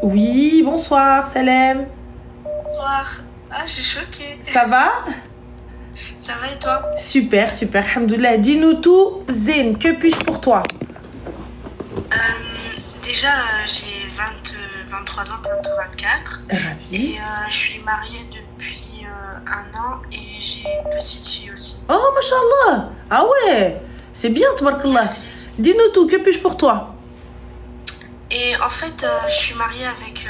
Oui, bonsoir, Salem. Bonsoir. Ah, je suis choquée. Ça va? Ça va et toi? Super, super, alhamdoulilah. Dis-nous tout, Zen, que puis-je pour toi? Déjà, j'ai 23 ans, bientôt 24. Ravi. Et je suis mariée depuis 1 an et j'ai une petite fille aussi. Oh, mashallah. Ah ouais, c'est bien, tabarakallah. Merci. Dis-nous tout, que puis-je pour toi? Et en fait, je suis mariée avec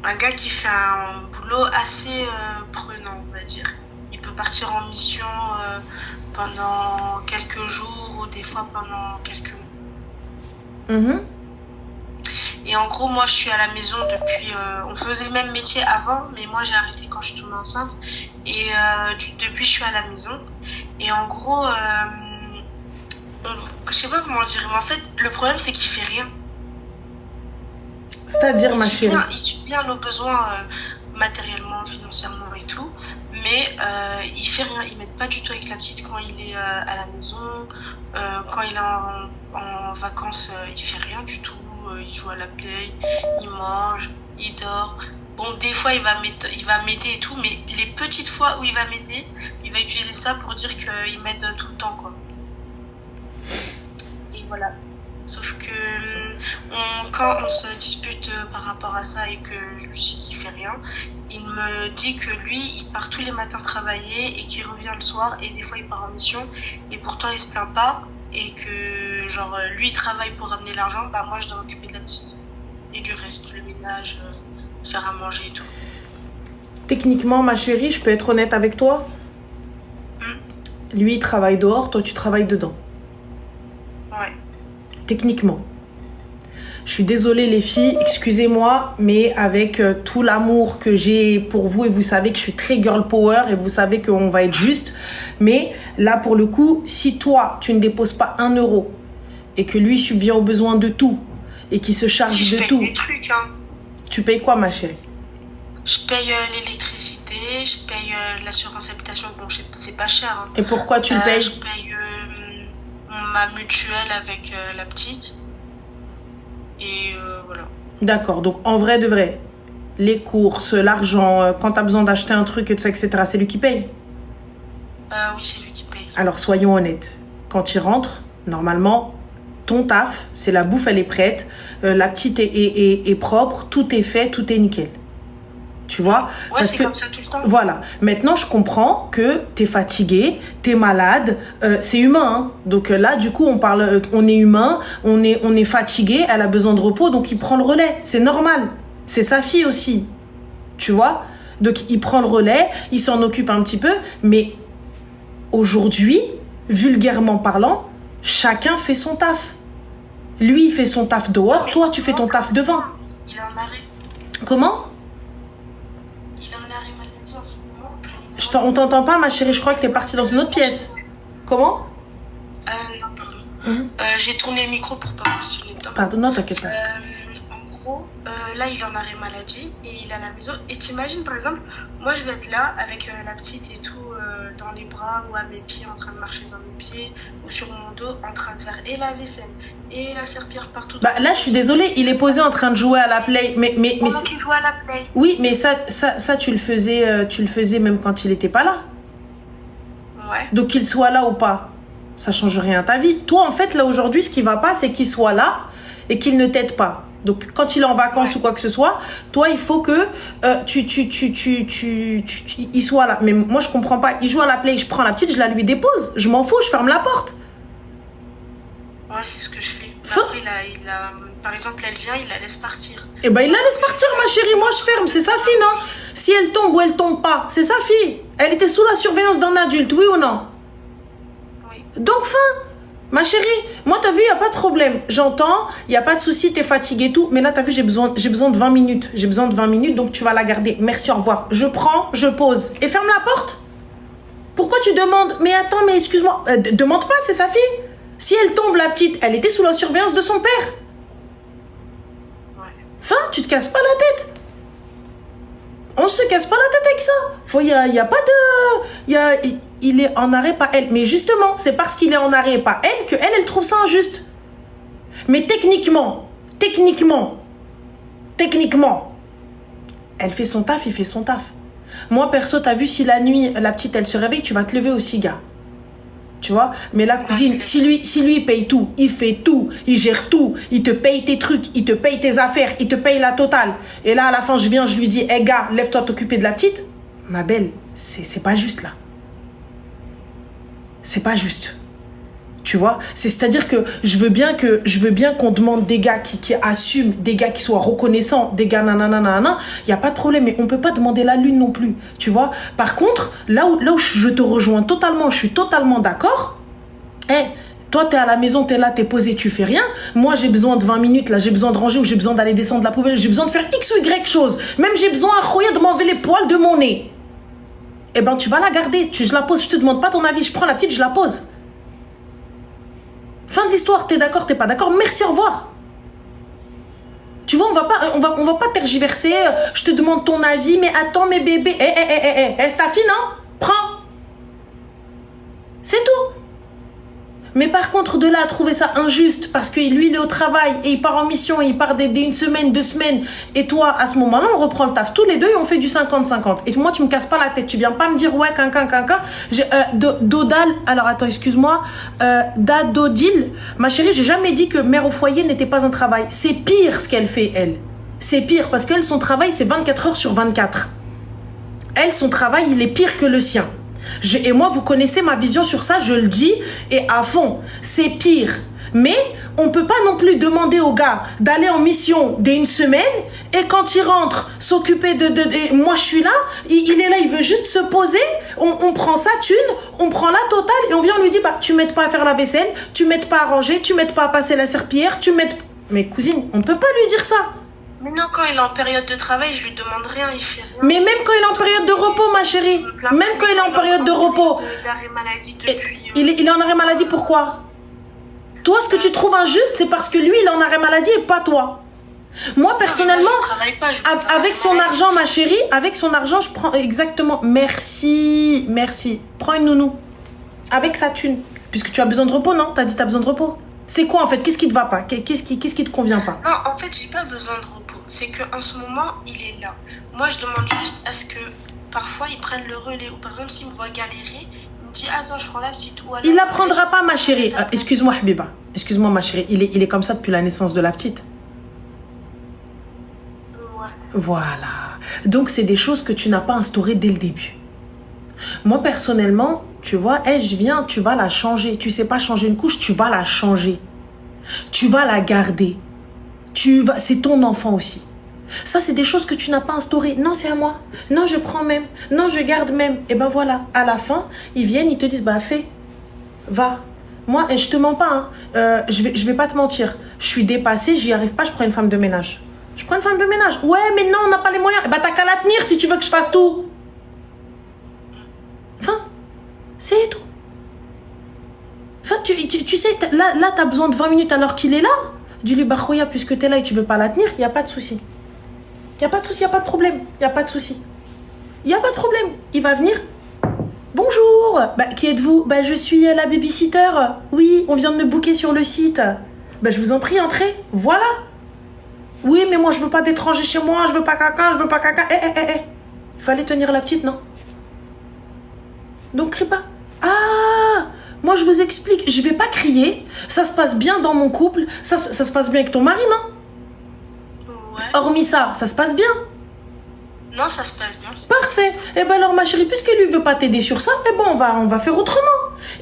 un gars qui fait un boulot assez prenant, on va dire. Il peut partir en mission pendant quelques jours ou des fois pendant quelques mois. Mhm. Et en gros, moi, je suis à la maison depuis. On faisait le même métier avant, mais moi, j'ai arrêté quand je suis tombée enceinte. Et depuis, je suis à la maison. Et en gros, je sais pas comment dire, mais en fait, le problème, c'est qu'il fait rien. C'est-à-dire, ma chérie. Il suit bien nos besoins matériellement, financièrement et tout. Mais il fait rien. Il m'aide pas du tout avec la petite quand il est à la maison. Quand il est en vacances, il fait rien du tout. Il joue à la play, il mange, il dort. Bon, des fois, il va m'aider et tout, mais les petites fois où il va m'aider, il va utiliser ça pour dire qu'il m'aide tout le temps, quoi. Et voilà. Sauf que quand on se dispute par rapport à ça et que je lui dis qu'il fait rien, il me dit que lui, il part tous les matins travailler et qu'il revient le soir et des fois il part en mission et pourtant il se plaint pas et que genre lui il travaille pour ramener l'argent, bah moi je dois m'occuper de la petite et du reste, le ménage, faire à manger et tout. Techniquement, ma chérie, je peux être honnête avec toi. Lui, il travaille dehors, toi, tu travailles dedans. Ouais. Techniquement. Je suis désolée les filles, excusez-moi, mais avec tout l'amour que j'ai pour vous, et vous savez que je suis très girl power, et vous savez qu'on va être juste, mais là pour le coup, si toi tu ne déposes pas 1 euro, et que lui subvient aux besoins de tout, et qu'il se charge Si je de paye tout, des trucs, hein. tu payes quoi ma chérie? Je paye l'électricité, je paye l'assurance habitation, bon c'est pas cher, hein. Et pourquoi tu le payes? Je paye ma mutuelle avec la petite. Et voilà. D'accord, donc en vrai de vrai, les courses, l'argent, quand tu as besoin d'acheter un truc, etc., c'est lui qui paye? Oui, c'est lui qui paye. Alors soyons honnêtes, quand il rentre, normalement, ton taf, c'est la bouffe, elle est prête, la petite est propre, tout est fait, tout est nickel. Tu vois? Ouais, Parce c'est que, comme ça tout le temps. voilà. Maintenant, je comprends que t'es fatigué, t'es malade, c'est humain. Hein. Donc là, du coup, on parle, on est humain, on est fatigué, elle a besoin de repos, donc il prend le relais. C'est normal. C'est sa fille aussi. Tu vois? Donc il prend le relais, il s'en occupe un petit peu, mais aujourd'hui, vulgairement parlant, chacun fait son taf. Lui, il fait son taf dehors, toi, tu fais ton taf devant. Il est en arrêt. Comment? Il est en arrêt maladie en ce moment. On t'entend pas, ma chérie, je crois que t'es partie dans une autre pièce. Comment? Non, pardon. J'ai tourné le micro pour pas postuler dedans. Pardon, non, t'inquiète pas. En gros, là, il est en arrêt maladie et il est à la maison. Et t'imagines, par exemple, moi, je vais être là avec la petite et tout dans les bras ou à mes pieds, en train de marcher dans mes pieds ou sur mon dos, en train de faire et la vaisselle et la serpillère partout. Bah là, je suis désolée, il est posé en train de jouer à la play. Mais Pendant qu'il joue à la play. oui, mais ça tu le faisais même quand il était pas là. Ouais. Donc qu'il soit là ou pas, ça change rien à ta vie. Toi, en fait, là aujourd'hui, ce qui va pas, c'est qu'il soit là et qu'il ne t'aide pas. Donc quand il est en vacances ou quoi que ce soit, toi, il faut que il soit là. Mais moi, je comprends pas. Il joue à la play, je prends la petite, je la lui dépose. Je m'en fous, je ferme la porte. Ouais, c'est ce que je fais. Fin. Après, par exemple, elle vient, il la laisse partir. Eh ben, il la laisse partir, ma chérie. Moi, je ferme. C'est sa fille, non? Si elle tombe ou elle tombe pas, c'est sa fille. Elle était sous la surveillance d'un adulte, oui ou non? Oui. Donc, fin. Ma chérie, moi, t'as vu, il n'y a pas de problème. J'entends, il n'y a pas de souci, t'es fatiguée et tout. Mais là, t'as vu, j'ai besoin de 20 minutes. J'ai besoin de 20 minutes, donc tu vas la garder. Merci, au revoir. Je prends, je pose. Et ferme la porte. Pourquoi tu demandes? Mais attends, mais excuse-moi. Demande pas, c'est sa fille. Si elle tombe, la petite, elle était sous la surveillance de son père. Ouais. Fin, tu te casses pas la tête. On se casse pas la tête avec ça. Y a pas de... il est en arrêt, pas elle. Mais justement, c'est parce qu'il est en arrêt, pas elle, que elle trouve ça injuste. Mais techniquement, techniquement, elle fait son taf, il fait son taf. Moi, perso, t'as vu, si la nuit, la petite, elle se réveille, tu vas te lever aussi, gars. Tu vois? Mais la cousine, si lui, il paye tout, il fait tout, il gère tout, il te paye tes trucs, il te paye tes affaires, il te paye la totale. Et là, à la fin, je viens, je lui dis, hé gars, lève-toi t'occuper de la petite. Ma belle, c'est pas juste, là. C'est pas juste. Tu vois, c'est-à-dire que je veux bien qu'on demande des gars qui assument, des gars qui soient reconnaissants, des gars nanana, il y a pas de problème, mais on peut pas demander la lune non plus, tu vois. Par contre, là où je te rejoins totalement, je suis totalement d'accord. Toi, t'es à la maison, t'es là, t'es posé, tu fais rien. Moi, j'ai besoin de 20 minutes, là, j'ai besoin de ranger ou j'ai besoin d'aller descendre la poubelle, j'ai besoin de faire X ou Y chose. Même j'ai besoin à Khoya de m'enlever les poils de mon nez. Eh ben, tu vas la garder, je la pose, je te demande pas ton avis, je prends la petite, je la pose. Fin de l'histoire, t'es d'accord, t'es pas d'accord, merci, au revoir. Tu vois, on va pas tergiverser, je te demande ton avis, mais attends, mes bébés, c'est ta fille, non? Prends. C'est tout. Mais par contre, de là à trouver ça injuste, parce que lui, il est au travail, et il part en mission, et il part d'aider une semaine, 2 semaines, et toi, à ce moment-là, on reprend le taf. Tous les deux, et on fait du 50-50. Et moi, tu me casses pas la tête, tu viens pas me dire, ouais, Dodal, alors attends, excuse-moi, Dadodil, ma chérie, j'ai jamais dit que mère au foyer n'était pas un travail. C'est pire ce qu'elle fait, elle. C'est pire, parce qu'elle, son travail, c'est 24 heures sur 24. Elle, son travail, il est pire que le sien. Et moi, vous connaissez ma vision sur ça, je le dis, et à fond, c'est pire. Mais on peut pas non plus demander au gars d'aller en mission dès une semaine, et quand il rentre, s'occuper de moi je suis là, il est là, il veut juste se poser, on prend sa thune, on prend la totale, et on vient, on lui dit, bah, tu m'aides pas à faire la vaisselle, tu m'aides pas à ranger, tu m'aides pas à passer la serpillière, tu m'aides... Mais cousine, on peut pas lui dire ça. Mais non, quand il est en période de travail, je lui demande rien, il fait rien. Mais même quand il est en période de repos, ma chérie, même quand il est en période de repos, d'arrêt maladie depuis... il est en arrêt maladie, pourquoi? Toi, ce que tu trouves injuste, c'est parce que lui, il est en arrêt maladie et pas toi. Moi, personnellement, avec son argent, ma chérie, avec son argent, je prends exactement... Merci. Prends une nounou. Avec sa thune. Puisque tu as besoin de repos, non? T'as dit que tu as besoin de repos. C'est quoi, en fait? Qu'est-ce qui te va pas? Qu'est-ce qui te convient pas? Non, en fait, j'ai pas besoin de repos. C'est qu'en ce moment, il est là. Moi, je demande juste à ce que parfois, ils prennent le relais. Ou par exemple, s'il me voit galérer, il me dit, attends, je prends la petite. Ou alors, il la prendra pas, ma chérie. Excuse-moi, Habiba. Excuse-moi, ma chérie. Il est comme ça depuis la naissance de la petite. Ouais. Voilà. Donc, c'est des choses que tu n'as pas instaurées dès le début. Moi, personnellement, tu vois, je viens, tu vas la changer. Tu sais pas changer une couche, tu vas la changer. Tu vas la garder. C'est ton enfant aussi. Ça, c'est des choses que tu n'as pas instaurées. Non, c'est à moi. Non, je prends même. Non, je garde même. Et ben voilà. À la fin, ils viennent, ils te disent, bah fais. Va. Moi, je te mens pas. Hein. Je vais pas te mentir. Je suis dépassée, j'y arrive pas, je prends une femme de ménage. Je prends une femme de ménage. Ouais, mais non, on n'a pas les moyens. Eh ben t'as qu'à la tenir si tu veux que je fasse tout. Enfin, c'est tout. Enfin, tu sais, là t'as besoin de 20 minutes alors qu'il est là. Dis-lui, bah, Khoya, puisque t'es là et tu veux pas la tenir, il n'y a pas de souci. Il n'y a pas de souci, il n'y a pas de problème. Il n'y a pas de souci. Il n'y a pas de problème. Il va venir. Bonjour. Bah, qui êtes-vous? Bah, je suis la babysitter. Oui, on vient de me booker sur le site. Bah, je vous en prie, entrez. Voilà. Oui, mais moi, je veux pas d'étrangers chez moi. Je veux pas caca, je veux pas caca. Il fallait tenir la petite, non? Donc, crie pas. Ah! Moi, je vous explique, je vais pas crier. Ça se passe bien dans mon couple. Ça se passe bien avec ton mari, non? Ouais. Hormis ça, ça se passe bien? Non, ça se passe bien. Parfait. Eh ben alors, ma chérie, puisque lui veut pas t'aider sur ça, eh ben on va faire autrement.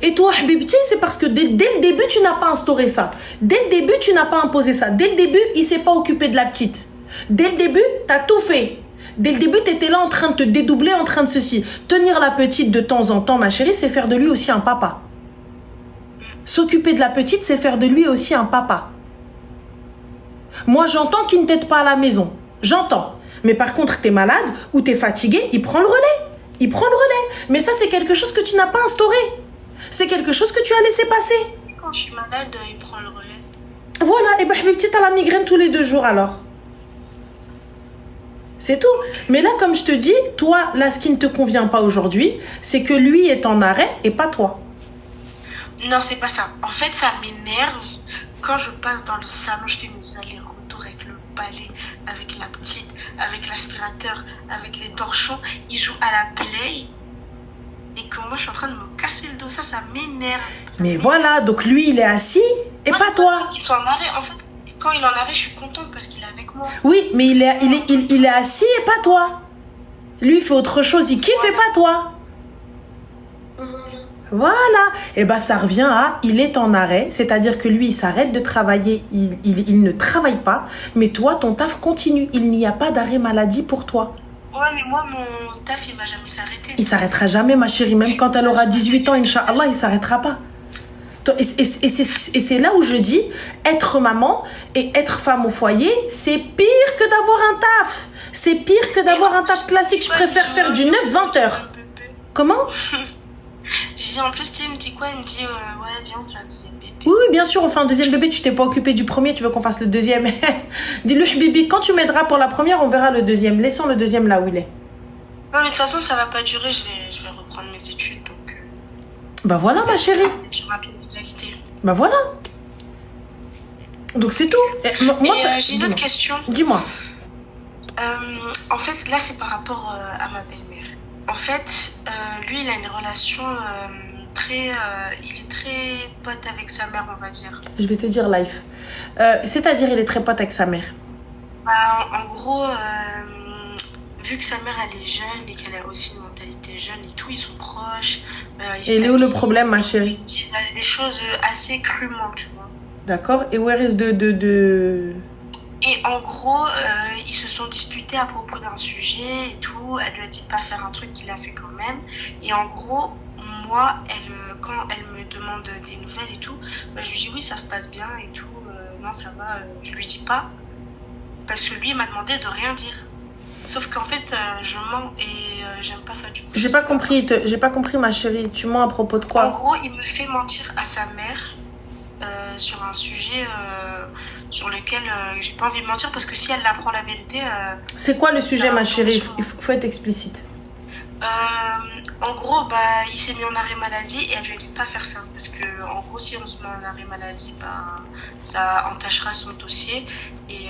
Et toi, Habibti, c'est parce que dès le début, tu n'as pas instauré ça. Dès le début, tu n'as pas imposé ça. Dès le début, il s'est pas occupé de la petite. Dès le début, t'as tout fait. Dès le début, t'étais là en train de te dédoubler, en train de ceci. Tenir la petite de temps en temps, ma chérie, c'est faire de lui aussi un papa. S'occuper de la petite, c'est faire de lui aussi un papa. Moi, j'entends qu'il ne t'aide pas à la maison. J'entends. Mais par contre, t'es malade ou t'es fatigué, il prend le relais. Il prend le relais. Mais ça, c'est quelque chose que tu n'as pas instauré. C'est quelque chose que tu as laissé passer. Quand je suis malade, il prend le relais. Voilà. Et ben, Habibti, t'as la migraine tous les 2 jours alors. C'est tout. Mais là, comme je te dis, toi, là, ce qui ne te convient pas aujourd'hui, c'est que lui est en arrêt et pas toi. Non, c'est pas ça. En fait, ça m'énerve quand je passe dans le salon, je fais mes allers-retours avec le balai, avec la petite, avec l'aspirateur, avec les torchons. Il joue à la play. Et que moi, je suis en train de me casser le dos. Ça m'énerve. Mais voilà, donc lui, il est assis et Moi, pas c'est toi. qu'il soit en arrêt. En fait, quand il est en arrêt, je suis contente parce qu'il est avec moi. Oui, mais il est assis et pas toi. Lui, il fait autre chose, il kiffe et pas toi. Voilà. Et ben ça revient à il est en arrêt, c'est-à-dire que lui il s'arrête de travailler, il ne travaille pas, mais toi ton taf continue. Il n'y a pas d'arrêt maladie pour toi. Ouais, mais moi, mon taf, il va jamais s'arrêter. Il s'arrêtera jamais, ma chérie, même quand elle aura 18 ans, Inch'Allah, il s'arrêtera pas. Et c'est là où je dis, être maman et être femme au foyer, c'est pire que d'avoir un taf. C'est pire que d'avoir un taf classique. Je préfère faire du 9-20 heures. Comment? J'ai dit en plus, tu sais, il me dit quoi? Il me dit, ouais, viens, on fait un deuxième bébé. Oui, bien sûr, on fait un deuxième bébé. Tu t'es pas occupé du premier, tu veux qu'on fasse le deuxième. Dis-lui, Bibi, quand tu m'aideras pour la première, on verra le deuxième. Laissons le deuxième là où il est. Non, mais de toute façon, ça va pas durer. Je vais reprendre mes études, donc. Bah voilà, ma chérie. Je rapide l'égalité. Bah voilà. Donc c'est tout. Moi, j'ai une autre question. Dis-moi. En fait, là, c'est par rapport à ma belle-mère. En fait, lui, il a une relation il est très pote avec sa mère, on va dire. Je vais te dire life. C'est-à-dire, il est très pote avec sa mère. Bah, en gros, vu que sa mère, elle est jeune et qu'elle a aussi une mentalité jeune et tout, ils sont proches. Et il est où le problème, ma chérie? Ils se disent des choses assez crûment, tu vois. D'accord. Et where is de... Et en gros, ils se sont disputés à propos d'un sujet et tout. Elle lui a dit de pas faire un truc qu'il a fait quand même. Et en gros, moi, quand elle me demande des nouvelles et tout, bah, je lui dis oui, ça se passe bien et tout. Non, ça va. Je lui dis pas. Parce que lui, il m'a demandé de rien dire. Sauf qu'en fait, je mens et j'aime pas ça du coup. J'ai pas compris, ma chérie. Tu mens à propos de quoi? En gros, il me fait mentir à sa mère sur un sujet sur lequel j'ai pas envie de mentir parce que si elle apprend la vérité. C'est quoi le sujet, ma chérie? Il faut être explicite. En gros, bah, il s'est mis en arrêt maladie et elle lui a dit de pas faire ça parce que en gros, si on se met en arrêt maladie, bah, ça entachera son dossier et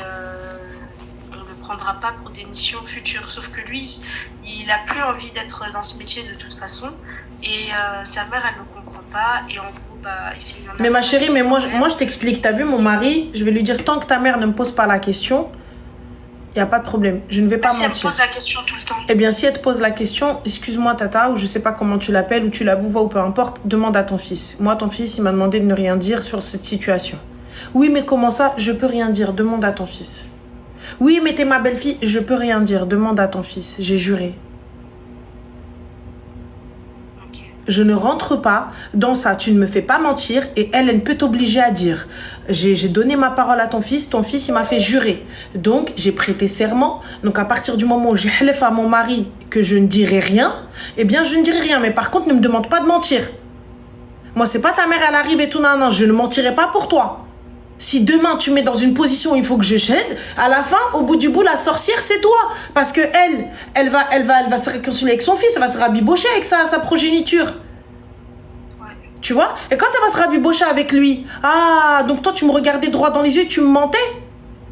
on ne le prendra pas pour des missions futures. Sauf que lui, il a plus envie d'être dans ce métier de toute façon et sa mère, elle ne comprend pas et en gros, bah, il s'est mis en arrêt. Mais ma chérie, mais moi je t'explique. T'as vu mon mari? Je vais lui dire tant que ta mère ne me pose pas la question. Il n'y a pas de problème. Je ne vais pas mentir. Si elle me pose la question tout le temps. Eh bien, si elle te pose la question, excuse-moi, Tata, ou je ne sais pas comment tu l'appelles, ou tu la vois, ou peu importe, demande à ton fils. Moi, ton fils, il m'a demandé de ne rien dire sur cette situation. Oui, mais comment ça? Je peux rien dire. Demande à ton fils. Oui, mais t'es ma belle-fille. Je peux rien dire. Demande à ton fils. J'ai juré. Je ne rentre pas dans ça. Tu ne me fais pas mentir et elle ne peut t'obliger à dire. J'ai donné ma parole à ton fils il m'a fait jurer. Donc, j'ai prêté serment. Donc, à partir du moment où j'ai halef à mon mari que je ne dirai rien, eh bien, je ne dirai rien. Mais par contre, ne me demande pas de mentir. Moi, c'est pas ta mère, elle arrive et tout, non, je ne mentirai pas pour toi. Si demain, tu mets dans une position où il faut que je t'aide, à la fin, au bout du bout, la sorcière, c'est toi. Parce que elle va se réconcilier avec son fils, elle va se rabibocher avec sa progéniture. Ouais. Tu vois? Et quand elle va se rabibocher avec lui, ah, donc toi, tu me regardais droit dans les yeux et tu me mentais?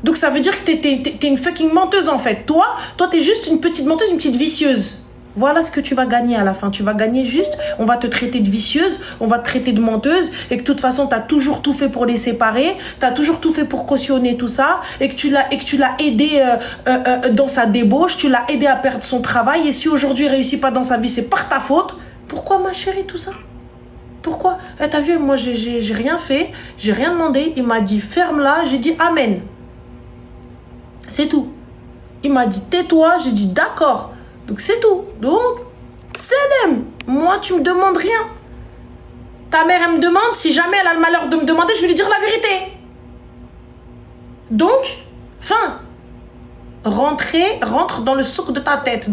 Donc ça veut dire que t'es une fucking menteuse, en fait. Toi, t'es juste une petite menteuse, une petite vicieuse. Voilà ce que tu vas gagner à la fin. Tu vas gagner juste, on va te traiter de vicieuse, on va te traiter de menteuse, et que de toute façon, tu as toujours tout fait pour les séparer, tu as toujours tout fait pour cautionner tout ça, et que tu l'as aidé dans sa débauche, tu l'as aidé à perdre son travail, et si aujourd'hui il ne réussit pas dans sa vie, c'est par ta faute. Pourquoi, ma chérie, tout ça? Pourquoi? T'as vu, moi, j'ai rien fait, j'ai rien demandé. Il m'a dit, ferme-la, j'ai dit, amen. C'est tout. Il m'a dit, tais-toi, j'ai dit, d'accord. Donc c'est tout. Donc, c'est l'aime. Moi, tu me demandes rien. Ta mère, elle me demande. Si jamais elle a le malheur de me demander, je vais lui dire la vérité. Donc, fin. Rentre dans le souk de ta tête.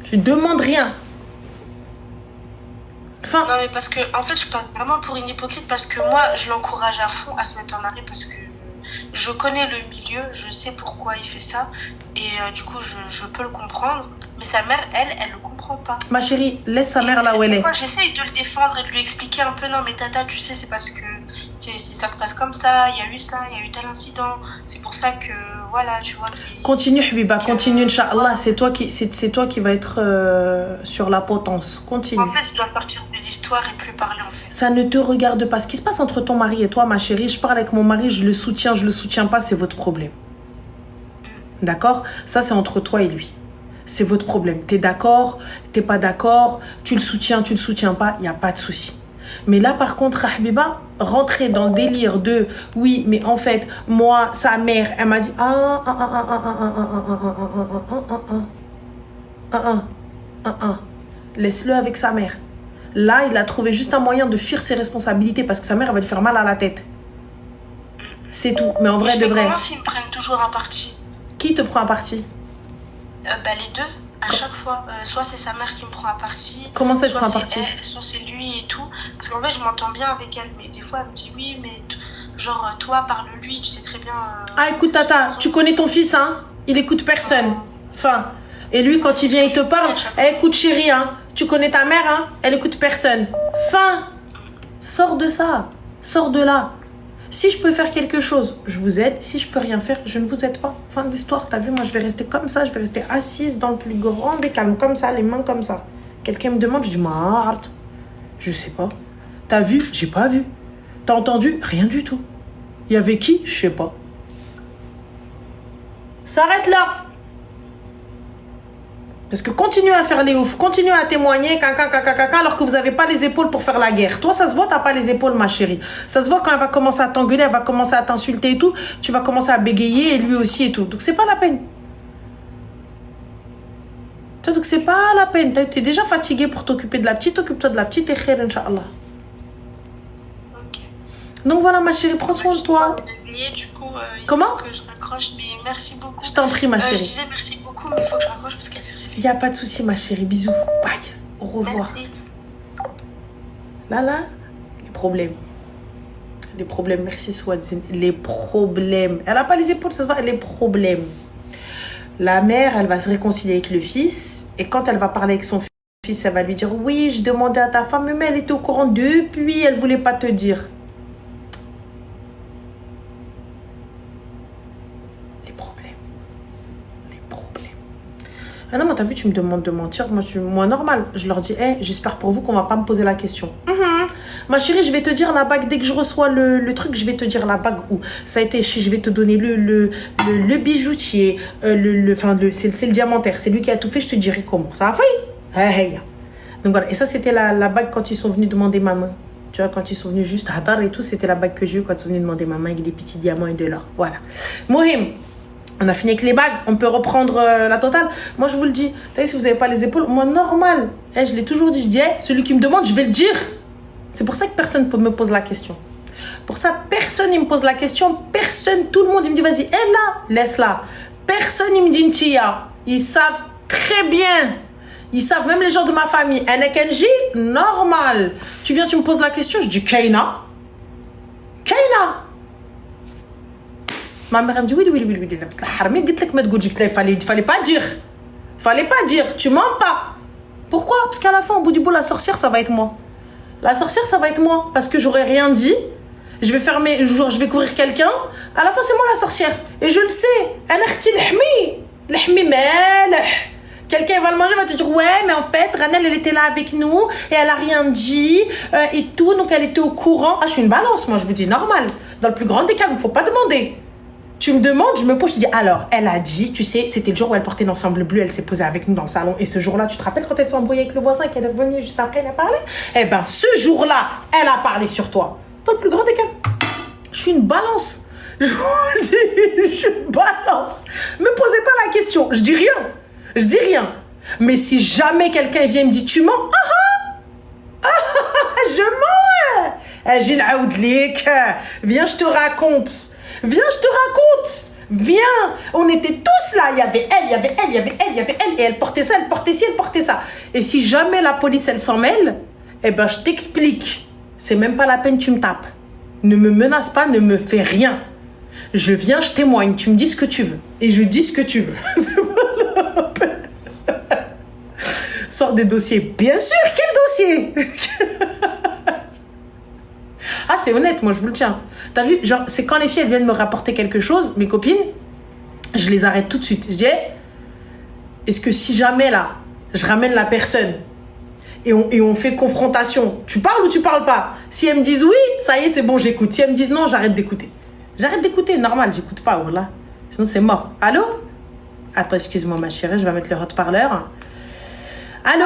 Je demande rien. Fin. Non, mais parce que, en fait, je parle vraiment pour une hypocrite parce que moi, je l'encourage à fond à se mettre en arrêt parce que je connais le milieu, je sais pourquoi il fait ça et du coup je peux le comprendre, mais sa mère elle le comprend comprend pas. Ma chérie, laisse sa mère là où elle est. J'essaye de le défendre et de lui expliquer un peu, non mais tata, tu sais, c'est parce que ça se passe comme ça, il y a eu tel incident, c'est pour ça que, voilà, tu vois. Continue, Habiba, continue, Inch'Allah, c'est toi qui va être sur la potence. Continue. En fait, je dois partir de l'histoire et plus parler, en fait. Ça ne te regarde pas. Ce qui se passe entre ton mari et toi, ma chérie, je parle avec mon mari, je le soutiens pas, c'est votre problème. D'accord? Ça, c'est entre toi et lui. C'est votre problème. T'es d'accord, t'es pas d'accord, tu le soutiens pas, il n'y a pas de souci. Mais là, par contre, Habiba, rentrer dans le délire de oui, mais en fait, moi, sa mère, elle m'a dit laisse-le avec sa mère. Là, il a trouvé juste un moyen de fuir ses responsabilités parce que sa mère, elle va lui faire mal à la tête. C'est tout. Mais en vrai, de vrai. Comment s'ils me prennent toujours un parti? Qui te prend un parti? Les deux, à chaque fois. Soit c'est sa mère qui me prend un parti. Comment ça te prend un parti? Soit c'est lui et tout. Parce qu'en fait, je m'entends bien avec elle. Mais des fois, elle me dit oui, mais genre, toi, parle-lui, tu sais très bien. Ah, écoute, Tata, tu connais ton fils, hein? Il écoute personne. Enfin, et lui, quand il vient, il te parle. Écoute, chérie, hein? Tu connais ta mère, hein? Elle écoute personne. Fin. Sors de ça. Sors de là. Si je peux faire quelque chose, je vous aide. Si je peux rien faire, je ne vous aide pas. Fin de l'histoire. T'as vu, moi, je vais rester comme ça. Je vais rester assise dans le plus grand des calmes, comme ça, les mains comme ça. Quelqu'un me demande, je dis, m'arrête. Je sais pas. T'as vu? J'ai pas vu. T'as entendu? Rien du tout. Il y avait qui? Je sais pas. S'arrête là. Parce que continuez à faire les oufs, continuez à témoigner, alors que vous n'avez pas les épaules pour faire la guerre. Toi, ça se voit, tu n'as pas les épaules, ma chérie. Ça se voit quand elle va commencer à t'engueuler, elle va commencer à t'insulter et tout. Tu vas commencer à bégayer et lui aussi et tout. Donc, c'est pas la peine. Donc, c'est pas la peine. Tu es déjà fatigué pour t'occuper de la petite. Occupe-toi de la petite et khair, Inch'Allah. Ok. Donc, voilà, ma chérie, prends soin de toi. Du coup, comment? que je raccroche, mais merci beaucoup. Je t'en prie, ma chérie. Je disais merci beaucoup, mais il faut que je raccroche parce qu'elle s'est réveillée. Il n'y a pas de souci, ma chérie. Bisous. Bye. Au revoir. Merci. Là, les problèmes. Les problèmes, merci Swadzine. Les problèmes. Elle n'a pas les épaules, ça se voit, les problèmes. La mère, elle va se réconcilier avec le fils. Et quand elle va parler avec son fils, elle va lui dire, oui, je demandais à ta femme, mais elle était au courant depuis, elle ne voulait pas te dire. Ah non, moi, t'as vu, tu me demandes de mentir. Moi, normal. Je leur dis, j'espère pour vous qu'on va pas me poser la question. Ma chérie, je vais te dire la bague. Dès que je reçois le truc, je vais te dire la bague où ça a été. Je vais te donner le bijoutier. C'est le diamantaire. C'est lui qui a tout fait. Je te dirai comment. Ça a failli. Donc voilà. Et ça, c'était la bague quand ils sont venus demander ma main. Tu vois, quand ils sont venus juste Hadar et tout, c'était la bague que j'ai eue quand ils sont venus demander ma main avec des petits diamants et de l'or. Voilà. Mohim. On a fini avec les bagues, on peut reprendre la totale. Moi, je vous le dis, si vous n'avez pas les épaules, moi, normal. Je l'ai toujours dit, je dis, celui qui me demande, je vais le dire. C'est pour ça que personne ne me pose la question. Pour ça, personne ne me pose la question. Personne, tout le monde, il me dit, vas-y, elle là, laisse-la. Personne, il me dit, Ntia. Ils savent très bien. Ils savent, même les gens de ma famille. Enekenji, normal. Tu viens, tu me poses la question, je dis, Kaina. Kaina. Ma mère elle me dit oui. Il fallait pas dire. Fallait pas dire. Tu mens pas. Pourquoi? Parce qu'à la fin, au bout du bout, la sorcière, ça va être moi. La sorcière, ça va être moi. Parce que j'aurais rien dit. Je vais fermer, je vais couvrir quelqu'un. À la fin, c'est moi la sorcière. Et je le sais. Quelqu'un va le manger, va te dire ouais, mais en fait, Ranel, elle était là avec nous et elle a rien dit et tout. Donc, elle était au courant. Ah, je suis une balance, moi, je vous dis normal. Dans le plus grand des cas, il ne faut pas demander. Tu me demandes, je me pose, je dis alors, elle a dit, tu sais, c'était le jour où elle portait l'ensemble bleu, elle s'est posée avec nous dans le salon. Et ce jour-là, tu te rappelles quand elle s'est embrouillée avec le voisin et qu'elle est revenue juste après, elle a parlé? Eh ben, ce jour-là, elle a parlé sur toi. Dans le plus grand des cas. Je suis une balance. Je vous le dis, je balance. Me posez pas la question, je dis rien. Je dis rien. Mais si jamais quelqu'un vient et me dit, tu mens, je mens. J'ai une viens, je te raconte. Viens, je te raconte. Viens. On était tous là. Il y avait elle. Et elle portait ça, elle portait ci, elle portait ça. Et si jamais la police, elle s'en mêle, eh ben, je t'explique. C'est même pas la peine, tu me tapes. Ne me menace pas, ne me fais rien. Je viens, je témoigne. Tu me dis ce que tu veux. Et je dis ce que tu veux. C'est pas la peine. Sors des dossiers. Bien sûr, quel dossier? Ah, c'est honnête, moi je vous le tiens. T'as vu, genre, c'est quand les filles elles viennent me rapporter quelque chose, mes copines, je les arrête tout de suite. Je dis, hey, est-ce que si jamais là, je ramène la personne et on fait confrontation, tu parles ou tu parles pas? Si elles me disent oui, ça y est, c'est bon, j'écoute. Si elles me disent non, j'arrête d'écouter. J'arrête d'écouter, normal, j'écoute pas, voilà. Sinon c'est mort. Allô? Attends, excuse-moi ma chérie, je vais mettre le haut-parleur. Allô?